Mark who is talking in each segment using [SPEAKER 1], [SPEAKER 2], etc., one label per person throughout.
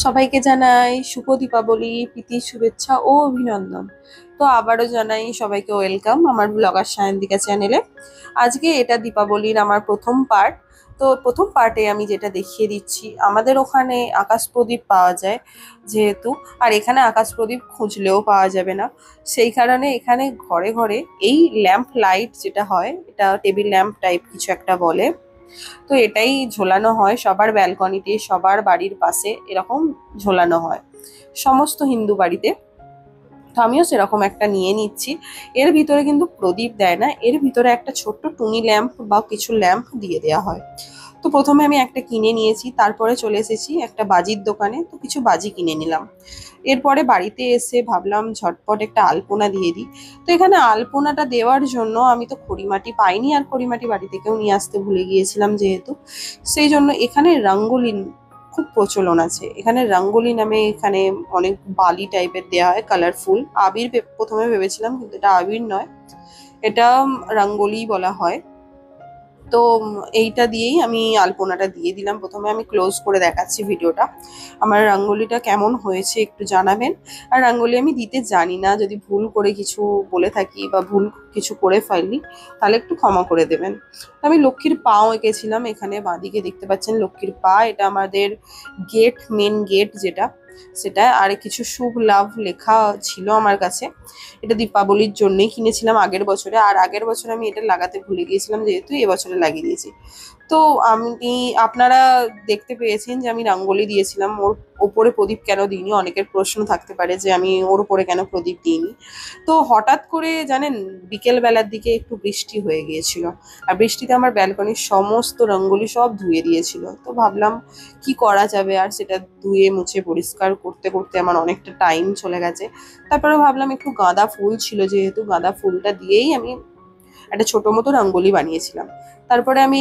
[SPEAKER 1] সবাইকে জানাই শুভ দীপাবলি, প্রীতি, শুভেচ্ছা ও অভিনন্দন। তো আবারও জানাই সবাইকে ওয়েলকাম আমার ব্লগার সায়ন্তিকা চ্যানেলে। আজকে এটা দীপাবলির আমার প্রথম পার্ট। তো প্রথম পার্টে আমি যেটা দেখিয়ে দিচ্ছি, আমাদের ওখানে আকাশ প্রদীপ পাওয়া যায় যেহেতু, আর এখানে আকাশ প্রদীপ খুঁজলেও পাওয়া যাবে না। সেই কারণে এখানে ঘরে ঘরে এই ল্যাম্প লাইট যেটা হয়, এটা টেবিল ল্যাম্প টাইপ কিছু একটা বলে। তো এটাই ঝোলানো হয় সবার ব্যালকনিতে, সবার বাড়ির পাশে এরকম ঝোলানো হয় সমস্ত হিন্দু বাড়িতে। তো আমিও সেরকম একটা নিয়ে নিচ্ছি। এর ভিতরে কিন্তু প্রদীপ দেয় না, এর ভিতরে একটা ছোট্ট টুনি ল্যাম্প বা কিছু ল্যাম্প দিয়ে দেওয়া হয়। তো প্রথমে আমি একটা কিনে নিয়েছি, তারপরে চলে এসেছি একটা বাজির দোকানে, তো কিছু বাজি কিনে নিলাম। এরপরে বাড়িতে এসে ভাবলাম ঝটপট একটা আলপনা দিয়ে দিই। তো এখানে আলপনাটা দেওয়ার জন্য আমি তো খড়িমাটি পাইনি, আর খড়িমাটি বাড়ি থেকেও নিয়ে আসতে ভুলে গিয়েছিলাম যেহেতু, সেই জন্য এখানে রঙ্গোলি খুব প্রচলন আছে। এখানে রঙ্গোলি নামে এখানে অনেক বালি টাইপের দেওয়া হয়, কালারফুল। আবির প্রথমে ভেবেছিলাম, কিন্তু এটা আবির নয়, এটা রঙ্গোলি বলা হয়। তো এইটা দিয়েই আমি আলপনাটা দিয়ে দিলাম। প্রথমে আমি ক্লোজ করে দেখাচ্ছি ভিডিওটা। আমার রঙ্গোলিটা কেমন হয়েছে একটু জানাবেন। আর রঙ্গোলি আমি দিতে জানি না, যদি ভুল করে কিছু বলে থাকি বা ভুল কিছু করে ফেলি তাহলে একটু ক্ষমা করে দেবেন। তো আমি লক্ষ্মীর পাও এঁকেছিলাম, এখানে বাঁদিকে দেখতে পাচ্ছেন লক্ষ্মীর পা, এটা আমাদের গেট, মেন গেট যেটা, সেটা। আর কিছু শুভ লাভ লেখা ছিল আমার কাছে। এটা দীপাবলির জন্যই কিনেছিলাম আগের বছরে, আর আগের বছর আমি এটা লাগাতে ভুলে গিয়েছিলাম যেহেতু এবছরে লাগিয়ে দিয়েছি। তো আমি, আপনারা দেখতে পেয়েছেন যে আমি রঙ্গোলি দিয়েছিলাম, ওর ওপরে প্রদীপ কেন দিইনি, অনেকের প্রশ্ন থাকতে পারে যে আমি ওর উপরে কেন প্রদীপ দিইনি। তো হঠাৎ করে জানেন, বিকেল বেলার দিকে একটু বৃষ্টি হয়ে গিয়েছিল, আর বৃষ্টিতে আমার ব্যালকনির সমস্ত রঙ্গোলি সব ধুয়ে দিয়েছিল। তো ভাবলাম কি করা যাবে, আর সেটা ধুয়ে মুছে পরিষ্কার করতে করতে আমার অনেকটা টাইম চলে গেছে। তারপরে ভাবলাম একটু গাঁদা ফুল ছিল যেহেতু, গাঁদা ফুলটা দিয়েই আমি একটা ছোট মতো রঙ্গোলি বানিয়েছিলাম। তারপরে আমি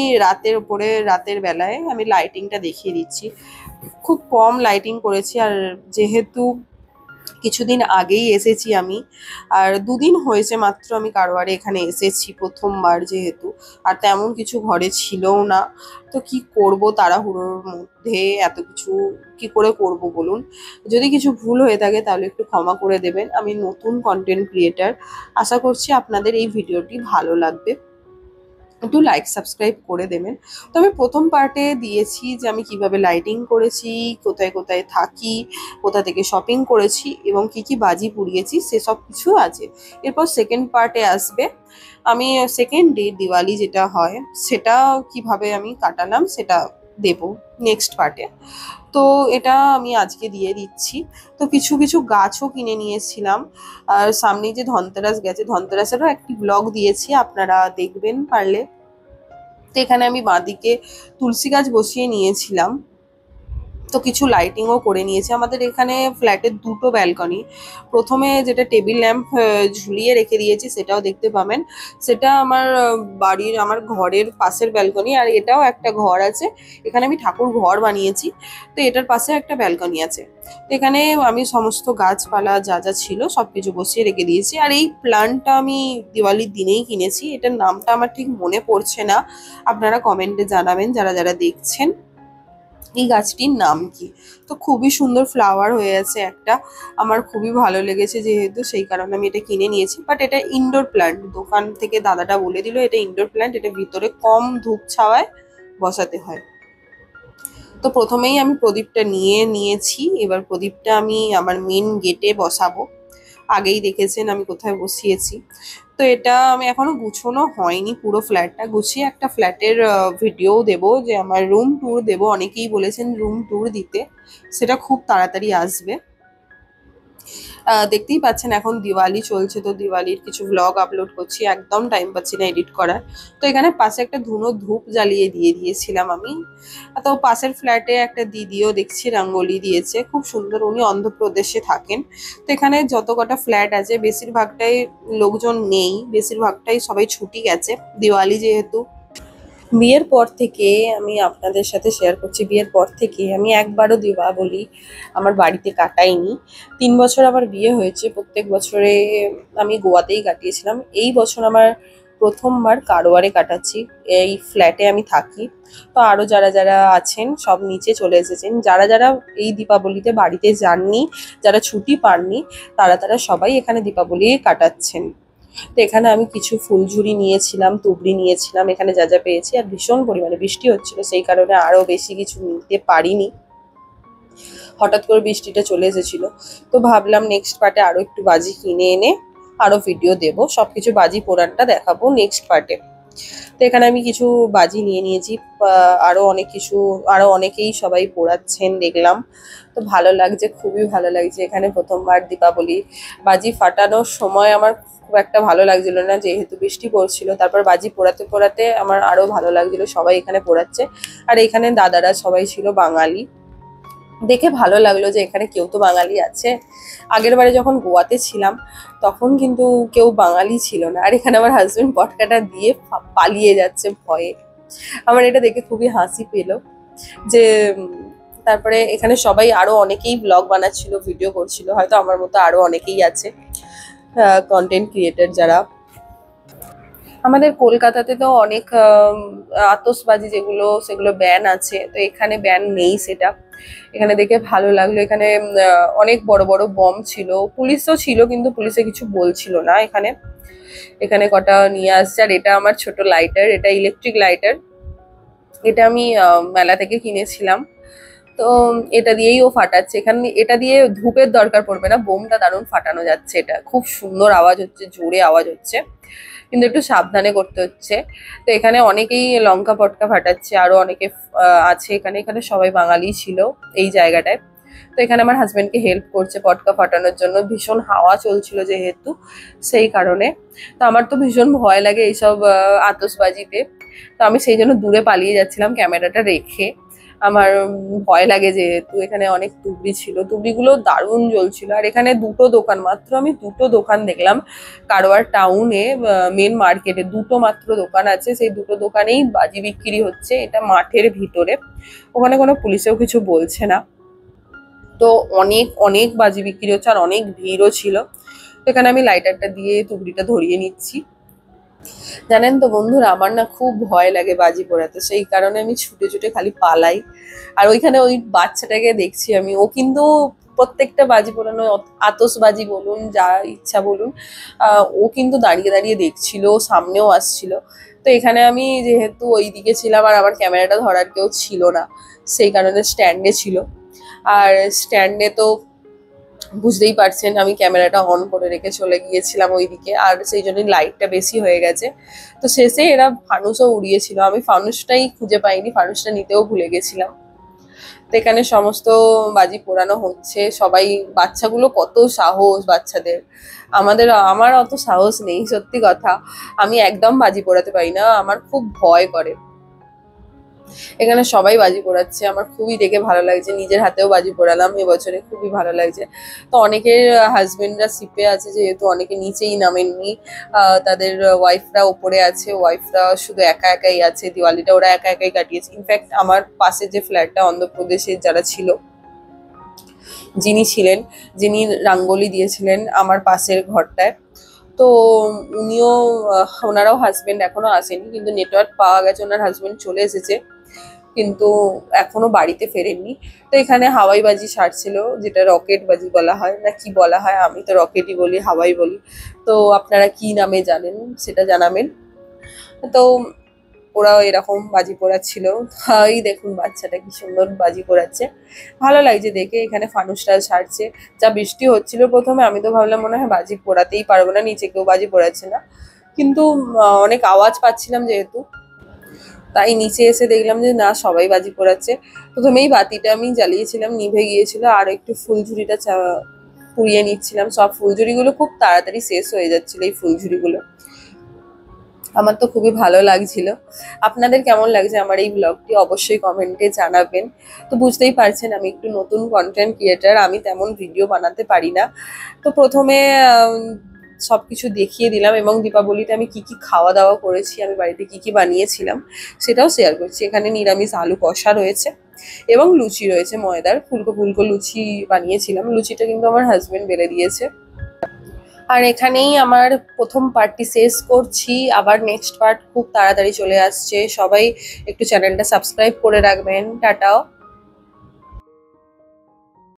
[SPEAKER 1] রাতের বেলায় আমি লাইটিংটা দেখিয়ে দিচ্ছি। খুব কম লাইটিং করেছি, আর যেহেতু কিছুদিন আগেই এসেছি আমি, আর দুদিন হয়েছে মাত্র আমি কারওয়ারে এখানে এসেছি প্রথমবার যেহেতু, আর তেমন কিছু ঘরে ছিলও না। তো কি করব, তাড়াহুড়োর মধ্যে এত কিছু কি করে করব বলুন। যদি কিছু ভুল হয়ে থাকে তাহলে একটু ক্ষমা করে দেবেন। আমি নতুন কন্টেন্ট ক্রিয়েটার, আশা করছি আপনাদের এই ভিডিওটি ভালো লাগবে। একটু লাইক সাবস্ক্রাইব করে দেবেন। তো আমি প্রথম পার্টে দিয়েছি যে আমি কিভাবে লাইটিং করেছি, কোথায় কোথায় থাকি, কোথা থেকে শপিং করেছি এবং কি কি বাজি পুড়িয়েছি, সেসব কিছু আছে। এরপর সেকেন্ড পার্টে আসবে, আমি সেকেন্ড ডে দিওয়ালি যেটা হয় সেটা কিভাবে আমি কাটালাম সেটা দেব নেক্সট পার্টে। তো এটা আমি আজকে দিয়ে দিচ্ছি। তো কিছু কিছু গাছও কিনে নিয়েছিলাম। আর সামনেই যে ধনতেরাস গেছে, ধনতেরাসেরও একটি ব্লগ দিয়েছি, আপনারা দেখবেন পারলে। তো এখানে আমি বাঁদিকে তুলসী গাছ বসিয়ে নিয়েছিলাম। তো কিছু লাইটিংও করে নিয়েছি। আমাদের এখানে ফ্ল্যাটের দুটো ব্যালকনি, প্রথমে যেটা টেবিল ল্যাম্প ঝুলিয়ে রেখে দিয়েছি সেটাও দেখতে পাবেন, সেটা আমার বাড়ির, আমার ঘরের পাশের ব্যালকনি। আর এটাও একটা ঘর আছে, এখানে আমি ঠাকুর ঘর বানিয়েছি। তো এটার পাশে একটা ব্যালকনি আছে। তো এখানে আমি সমস্ত গাছপালা যা যা ছিল সবকিছু বসিয়ে রেখে দিয়েছি। আর এই প্ল্যান্টটা আমি দিওয়ালির দিনেই কিনেছি, এটার নামটা আমার ঠিক মনে পড়ছে না, আপনারা কমেন্টে জানাবেন যারা যারা দেখছেন এই গাছটির নাম কি। তো খুবই সুন্দর ফ্লাওয়ার হয়ে আছে একটা, আমার খুবই ভালো লেগেছে যেহেতু, সেই কারণে আমি এটা কিনে নিয়েছি। বাট এটা ইনডোর প্ল্যান্ট, দোকান থেকে দাদাটা বলে দিল এটা ইনডোর প্ল্যান্ট, এটা ভিতরে কম ধূপ ছাওয়ায় বসাতে হয়। তো প্রথমেই আমি প্রদীপটা নিয়ে নিয়েছি, এবার প্রদীপটা আমি আমার মেন গেটে বসাবো। আগেই দেখেছেন আমি কোথায় বসিয়েছি। তো এটা আমি এখনো গুছোনো হয়নি, পুরো ফ্ল্যাটটা গুছিয়ে একটা ফ্ল্যাটের ভিডিও দেব, যে আমার রুম ট্যুর দেব, অনেকেই বলেছেন রুম ট্যুর দিতে, সেটা খুব তাড়াতাড়ি আসবে। দেখতেই পাচ্ছেন এখন দিওয়ালি চলছে, তো দিওয়ালির কিছু ভ্লগ আপলোড করছি, একদম টাইম পাচ্ছি না এডিট করার। তো এখানে পাশে একটা ধুনো ধূপ জ্বালিয়ে দিয়ে দিয়েছিলাম আমি। তো পাশের ফ্ল্যাটে একটা দিদিও দেখছি রঙ্গোলি দিয়েছে, খুব সুন্দর, উনি অন্ধ্রপ্রদেশে থাকেন। তো এখানে যত কটা ফ্ল্যাট আছে বেশিরভাগটাই লোকজন নেই, বেশিরভাগটাই সবাই ছুটি গেছে দিওয়ালি যেহেতু। বিয়ের পর থেকে, আমি আপনাদের সাথে শেয়ার করছি, বিয়ের পর থেকে আমি একবারও দীপাবলি আমার বাড়িতে কাটাইনি। 3 বছর আমার বিয়ে হয়েছে, প্রত্যেক বছরে আমি গোয়াতেই কাটিয়েছিলাম। এই বছর আমার প্রথমবার কারোয়ারে কাটাচ্ছি। এই ফ্ল্যাটে আমি থাকি। তো আরো যারা যারা আছেন সব নিচে চলে এসেছেন। যারা যারা এই দীপাবলিতে বাড়িতে যাননি, যারা ছুটি পাননি, তারা তারা সবাই এখানে দীপাবলি কাটাচ্ছেন। তো এখানে আমি কিছু ফুলঝুরি নিয়েছিলাম, তুবড়ি নিয়েছিলাম, এখানে যা যা পেয়েছি। আর ভীষণ পরিমাণে বৃষ্টি হচ্ছিল, সেই কারণে আরো বেশি কিছু নিতে পারিনি। হঠাৎ করে বৃষ্টিটা চলে এসেছিল। তো ভাবলাম নেক্সট পার্টে আরো একটু বাজি কিনে এনে আরো ভিডিও দেব, সবকিছু বাজি পোড়ানটা দেখাবো নেক্সট পার্টে। তো এখানে আমি কিছু বাজি নিয়ে নিয়েছি, আরো অনেক কিছু, আরো অনেকেই সবাই পোড়াচ্ছেন দেখলাম। তো ভালো লাগছে, খুবই ভালো লাগছে। এখানে প্রথমবার দীপাবলি বাজি ফাটানোর সময় আমার খুব একটা ভালো লাগছিল না, যেহেতু বৃষ্টি পড়ছিল। তারপর বাজি পোড়াতে পোড়াতে আমার আরো ভালো লাগছিল, সবাই এখানে পোড়াচ্ছে। আর এখানে দাদারা সবাই ছিল বাঙালি, দেখে ভালো লাগলো যে এখানে কেউ তো বাঙালি আছে। আগের বারে যখন গোয়াতে ছিলাম তখন কিন্তু কেউ বাঙালি ছিল না। আর এখানে আমার হাজবেন্ড পটকাটা দিয়ে পালিয়ে যাচ্ছে ভয়ে। আমার এটা দেখে খুবই হাসি পেলো যে তারপরে এখানে সবাই আরো অনেকেই ব্লগ বানাচ্ছিল, ভিডিও করছিল। হয়তো আমার মতো আরো অনেকেই আছে কন্টেন্ট ক্রিয়েটর যারা। আমাদের কলকাতাতে তো অনেক আতশবাজি যেগুলো সেগুলো ব্যান আছে, তো এখানে ব্যান নেই সেটা। এখানে দেখে ভালো লাগলো। এখানে অনেক বড় বড় বম ছিল, পুলিশও ছিল কিন্তু পুলিশে কিছু বলছিল না। এখানে এখানে কটা নিয়ে আসছে। আর এটা আমার ছোট লাইটার, এটা ইলেকট্রিক লাইটার। এটা আমি মেলা থেকে কিনেছিলাম। তো এটা দিয়েই ও ফাটাচ্ছে। এখানে এটা দিয়ে ধূপের দরকার পড়বে না, বোমটা দারুণ ফাটানো যাচ্ছে। এটা খুব সুন্দর আওয়াজ হচ্ছে, জোরে আওয়াজ হচ্ছে, কিন্তু একটু সাবধানে করতে হচ্ছে। তো এখানে অনেকেই লঙ্কা পটকা ফাটাচ্ছে, আরো অনেকে আছে এখানে। এখানে সবাই বাঙালি ছিল এই জায়গাটায়। তো এখানে আমার হাজবেন্ডকে হেল্প করছে পটকা ফাটানোর জন্য, ভীষণ হাওয়া চলছিল যেহেতু, সেই কারণে। তো আমার তো ভীষণ ভয় লাগে এইসব আতশবাজিতে। তো আমি সেই জন্য দূরে পালিয়ে যাচ্ছিলাম ক্যামেরাটা রেখে। আমার ভয় লাগে যেহেতু। এখানে অনেক তুবড়ি ছিল, তুবড়িগুলো দারুণ জ্বলছিল। আর এখানে দুটো দোকান, মাত্র আমি দুটো দোকান দেখলাম কারওয়ার টাউনে, মেন মার্কেটে দুটো মাত্র দোকান আছে। সেই দুটো দোকানেই বাজি বিক্রি হচ্ছে। এটা মাঠের ভিতরে, ওখানে কোনো পুলিশেও কিছু বলছে না। তো অনেক অনেক বাজি বিক্রি হচ্ছে আর অনেক ভিড়ও ছিল। এখানে আমি লাইটারটা দিয়ে তুবড়িটা ধরিয়ে নিচ্ছি। জানেন তো বন্ধুরা, আমার না খুব ভয় লাগে বাজি পোড়াতে, সেই কারণে আমি ছুটে ছুটে খালি পালাই। আর ওইখানে ওই বাচ্চাটাকে দেখছি আমি, ও কিন্তু প্রত্যেকটা বাজি পোড়ানো, আতশবাজি বলুন যা ইচ্ছা বলুন, ও কিন্তু দাঁড়িয়ে দাঁড়িয়ে দেখছিল, সামনেও আসছিল। তো এখানে আমি যেহেতু ওই দিকে ছিলাম আর আমার ক্যামেরাটা ধরার কেউ ছিল না, সেই কারণে স্ট্যান্ডে ছিল। আর স্ট্যান্ডে তো বুঝতেই পারছেন আমি ক্যামেরাটা অন করে রেখে চলে গিয়েছিলাম ওইদিকে, আর সেই জন্য লাইটটা বেশি হয়ে গেছে। তো শেষে এরা ফানুসও উড়িয়েছিল, আমি ফানুসটাই খুঁজে পাইনি, ফানুসটা নিতেও ভুলে গেছিলাম। তো এখানে সমস্ত বাজি পোড়ানো হচ্ছে। সবাই, বাচ্চাগুলো কত সাহস বাচ্চাদের! আমার অত সাহস নেই, সত্যি কথা। আমি একদম বাজি পোড়াতে পারি না, আমার খুব ভয় করে। এখানে সবাই বাজি পোড়াচ্ছে, আমার খুবই দেখে ভালো লাগছে। নিজের হাতেও বাজি পোড়ালাম এবছরে, খুবই ভালো লাগছে। তো অনেকের হাজবেন্ডরা শিপে আছে যেহেতু, অনেকে নিচেই নামেননি, তাদের ওয়াইফরা ওপরে আছে। ওয়াইফরা শুধু একা একাই আছে, দিওয়ালিটা ওরা একা একাই কাটিয়েছে। ইনফ্যাক্ট আমার পাশে যে ফ্ল্যাটটা অন্ধ্রপ্রদেশের যারা ছিল, যিনি ছিলেন, যিনি রাঙ্গোলি দিয়েছিলেন আমার পাশের ঘরটায়, তো উনিও, ওনারাও হাজবেন্ড এখনো আসেনি, কিন্তু নেটওয়ার্ক পাওয়া গেছে, ওনার হাজবেন্ড চলে এসেছে, কিন্তু এখনো বাড়িতে ফেরেননি। তো এখানে হাওয়াই বাজি ছাড়ছিল, যেটা রকেট বাজি বলা হয় না কি বলা হয়, আমি তো রকেটই বলি, হাওয়াই বলি। তো আপনারা কি নামে জানেন সেটা জানাবেন। তো ওরাও এরকম বাজি পোড়াচ্ছিল। এই দেখুন বাচ্চাটা কি সুন্দর বাজি পোড়াচ্ছে, ভালো লাগছে দেখে। এখানে ফানুসটা ছাড়ছে। যা বৃষ্টি হচ্ছিল প্রথমে, আমি তো ভাবলাম মনে হয় বাজি পোড়াতেই পারবো না, নিচে কেউ বাজি পোড়াচ্ছে না, কিন্তু অনেক আওয়াজ পাচ্ছিলাম যেহেতু, তাই নিচে এসে দেখলাম যে না, সবাই বাজি পোড়াচ্ছে। প্রথমেই বাতিটা আমি জ্বালিয়েছিলাম, নিভে গিয়েছিল। আর একটু ফুলঝুরিটা পুড়িয়ে নিচ্ছিলাম। সব ফুলঝুরিগুলো খুব তাড়াতাড়ি শেষ হয়ে যাচ্ছিল, এই ফুলঝুরিগুলো। আমার তো খুবই ভালো লাগছিল। আপনাদের কেমন লাগছে আমার এই ব্লগটি অবশ্যই কমেন্টে জানাবেন। তো বুঝতেই পারছেন আমি একটু নতুন কন্টেন্ট ক্রিয়েটার, আমি তেমন ভিডিও বানাতে পারি না। তো প্রথমে সবকিছু দেখিয়ে দিলাম, এবং দীপাবলিতে আমি কি কি খাওয়া দাওয়া করেছি, আমি বাড়িতে কি কি বানিয়েছিলাম সেটাও শেয়ার করছি। এখানে নিরামিষ আলু কষা রয়েছে এবং লুচি রয়েছে, ময়দার ফুলকো ফুলকো লুচি বানিয়েছিলাম। লুচিটা কিন্তু আমার হাজবেন্ড বেলে দিয়েছে। আর এখানেই আমার প্রথম পার্টটি শেষ করছি, আবার নেক্সট পার্ট খুব তাড়াতাড়ি চলে আসছে। সবাই একটু চ্যানেলটা সাবস্ক্রাইব করে রাখবেন। টাটা।